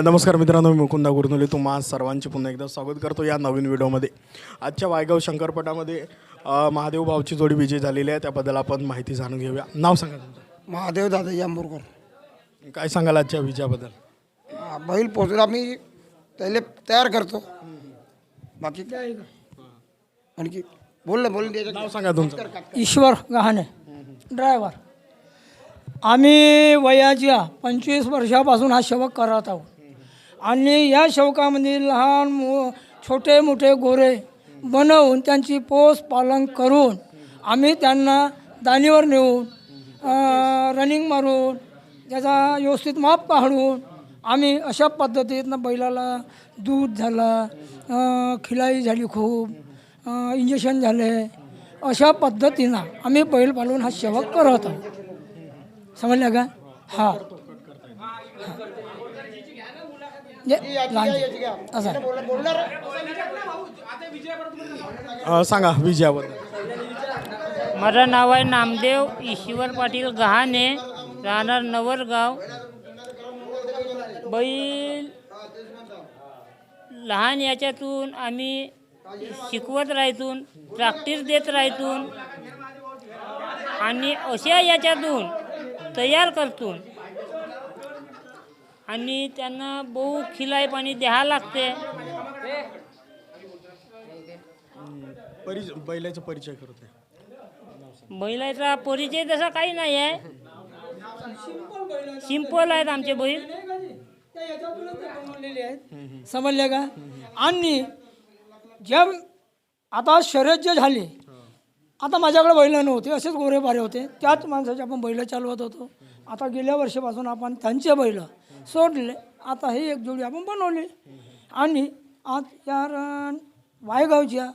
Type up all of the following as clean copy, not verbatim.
नमस्कार मित्रांनो, मी मुकुंदा गुरनुले तुम्हा सर्वांचे पुन्हा एकदा स्वागत करतो या नवीन व्हिडिओमध्ये. आजच्या वायगाव शंकरपटामध्ये महादेव भाऊची जोडी विजय झालेली आहे, त्याबद्दल आपण माहिती जाणून घेऊया. नाव सांगा तुमचं. महादेव दादा जांभूरकर. काय सांगाल आजच्या विजयाबद्दल? बैल पोचला आम्ही पहिले तयार करतो, बाकी काय आणखी बोल नाव सांगा तुमचं. ईश्वर गहाणे, ड्रायव्हर. आम्ही वयाच्या 25 वर्षापासून हा शौक करत आहोत आणि या शौकामध्ये लहान छोटे मोठे गोरे बनवून त्यांची पोस पालन करून आम्ही त्यांना दाणीवर नेऊन रनिंग मारून त्याचा व्यवस्थित माप काढून आम्ही अशा पद्धतीनं बैलाला दूध झालं, खिलाई झाली, खूप इंजेक्शन झाले, अशा पद्धतीनं आम्ही बैल पालवून हा शौक करत आहोत. समजलं का? हा सांगा विजयाबद्दल. माझं नाव आहे नामदेव ईश्वर पाटील गहाणे, राहणार नवरगाव. बैल लहान याच्यातून आम्ही शिकवत राहतून, प्रॅक्टिस देत राहतून आणि अशा याच्यातून तयार करतून आणि त्यांना बहु खिलाई पाणी द्यावं लागते. बैलाचा परिचय करत आहे. बैलाचा परिचय तसा काही नाही आहे, सिंपल आहेत आमचे बैल. समजले का? आणि जब आता शर्यत जे झाली, आता माझ्याकडे बैल नव्हते, असेच गोरे बारे होते, त्याच माणसाचे आपण बैल चालवत होतो. आता गेल्या वर्षापासून आपण त्यांचे बैल सोडले, आता ही एक जोडी आपण बनवली आणि आज या वायगावच्या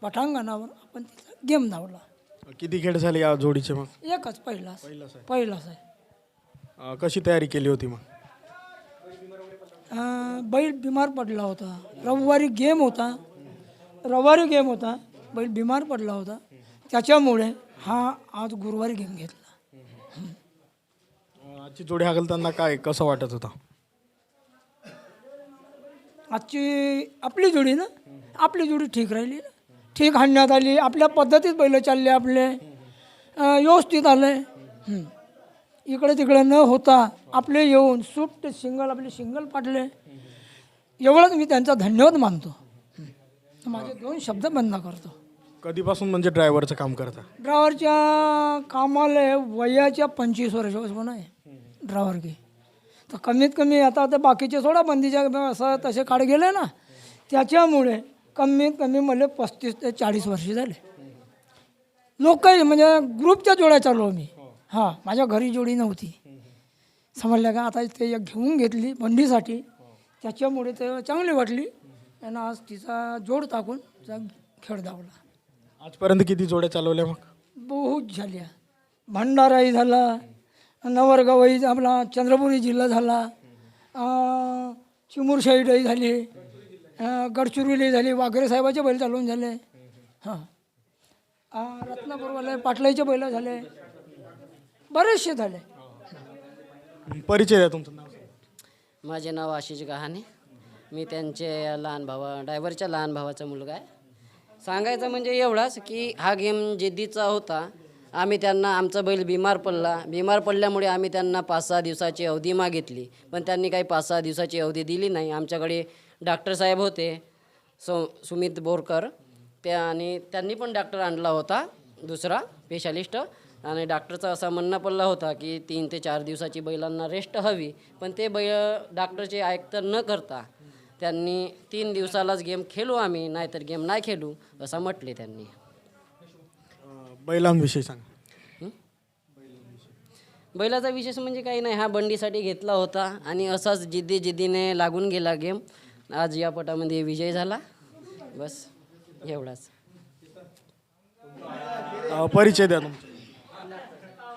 पटांगणावर आपण तिथं गेम धावला. किती खेळ झाले या जोडीचे मग? एकच पहिलाच आहे. कशी तयारी केली होती मग? बैल बिमार पडला होता, रविवारी गेम होता, बैल बिमार पडला होता, त्याच्यामुळे हा आज गुरुवारी गेम घेतला. आजची जोडी हाकलताना काय कसं वाटत होतं? आजची आपली जोडी ठीक राहिली ना, ठीक हाणण्यात आली, आपल्या पद्धतीत बैल चालले, आपले व्यवस्थित आले. इकडे तिकडे न होता आपले येऊन सूट आपले सिंगल पाडले. एवढंच मी त्यांचा धन्यवाद मानतो. माझे 2 शब्द बंद करतो. कधीपासून म्हणजे ड्रायव्हरचं काम करता? ड्रायव्हरच्या कामाला वयाच्या 25 वर्षापासून आहे ड्रायव्हर की. तर कमीत कमी आता बाकीचे सोडा बंदीच्या असं तसे काळ गेले ना, त्याच्यामुळे कमीत कमी मला 35 ते 40 वर्ष झाले. लोक म्हणजे ग्रुपच्या जोड्या चालू मी. हां, माझ्या घरी जोडी नव्हती, समजलं का? आता ते एक घेऊन घेतली बंडीसाठी, त्याच्यामुळे ते चांगली वाटली आणि आज तिचा जोड टाकून खेळ धावला. आजपर्यंत किती जोड्या चालवल्या मग? बहुत झाल्या. भंडाराही झाला, नवरगावही आपला चंद्रपुरी जिल्हा झाला, चिमूर साईडही झाली, गडचिरोली झाली, वाघरे साहेबाचे बैल चालवून झाले. हां, रत्नापूरवाले पाटलाईचे बैल झाले, बरेचसे झाले. परिचय द्या तुमचं. नाव? माझे नाव आशिष गहाणे. मी त्यांचे ड्रायव्हरच्या लहान भावाचा मुलगा आहे. सांगायचं म्हणजे एवढाच की हा गेम जिद्दीचा होता. आम्ही त्यांना, आमचा बैल बिमार पडल्यामुळे आम्ही त्यांना 5-6 दिवसाची अवधी मागितली, पण त्यांनी काही 5-6 दिवसाची अवधी दिली नाही. आमच्याकडे डॉक्टर साहेब होते, सुमित बोरकर, आणि त्यांनी पण डॉक्टर आणला होता, दुसरा स्पेशालिस्ट. आणि डॉक्टरचा असा म्हणणं पडला होता की 3 ते 4 दिवसाची बैलांना रेस्ट हवी, पण ते डॉक्टरचे ऐकतर न करता त्यांनी 3 दिवसालाच गेम खेळू आम्ही, नाहीतर गेम नाही खेळू असं म्हटले त्यांनी. बैलांविषयी सांगा. बैलाचा विशेष म्हणजे काही नाही, हा बंडीसाठी घेतला होता आणि असाच जिद्दीने लागून गेला गेम. आज या पटामध्ये विजय झाला, बस एवढाच. परिचय द्या तुमचा.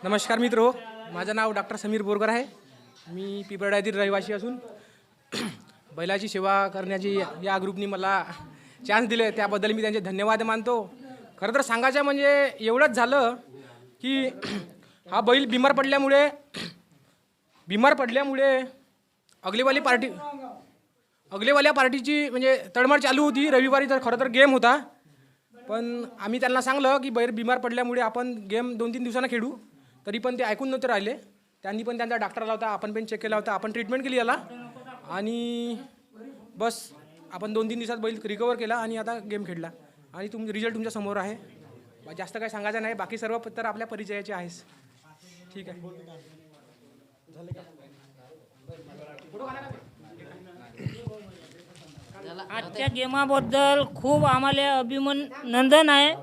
नमस्कार मित्रो, माझं नाव डॉक्टर समीर बोरकर आहे. मी पिंपळातील रहिवासी असून बैलाची सेवा करण्याची या ग्रुपनी मला चान्स दिले, त्याबद्दल मी त्यांचे धन्यवाद मानतो. खरं तर सांगायचं म्हणजे एवढंच झालं की हा बैल बिमार पडल्यामुळे अगलेवाल्या पार्टीची म्हणजे तडमड चालू होती. रविवारी तर खरं तर गेम होता, पण आम्ही त्यांना सांगलं की बैल बिमार पडल्यामुळे आपण गेम 2-3 दिवसांना खेळू, तरी पण ते ऐकून नव्हते राहिले. त्यांनी पण त्यांचा डॉक्टर आला होता, आपण पण चेक केला होता, आपण ट्रीटमेंट केली याला आणि बस आपण 2-3 दिवसात बैल रिकवर केला आणि आता गेम खेळला आणि रिझल्ट तुमच्या समोर आहे. जास्त काही सांगायचं नाही, बाकी सर्व तर आपल्या परिचयाचे आहेस. ठीक आहे. आजच्या गेमाबद्दल खूप आम्हाला अभिनंदन आहे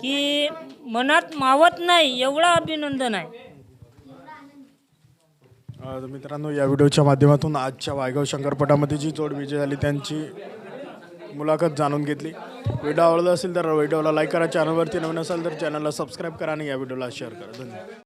की मनात मावत नाही एवढं अभिनंदन आहे. तर मित्रांनो, या व्हिडिओच्या माध्यमातून आजच्या वायगाव शंकरपटामध्ये जी जोड विजय झाली त्यांची मुलाखत जाणून घेतली. व्हिडिओ आवडला असेल तर व्हिडिओला लाईक करा, चॅनलवरती नवीन असेल तर चॅनलला सबस्क्राईब करा आणि या व्हिडिओला शेअर करा. धन्यवाद.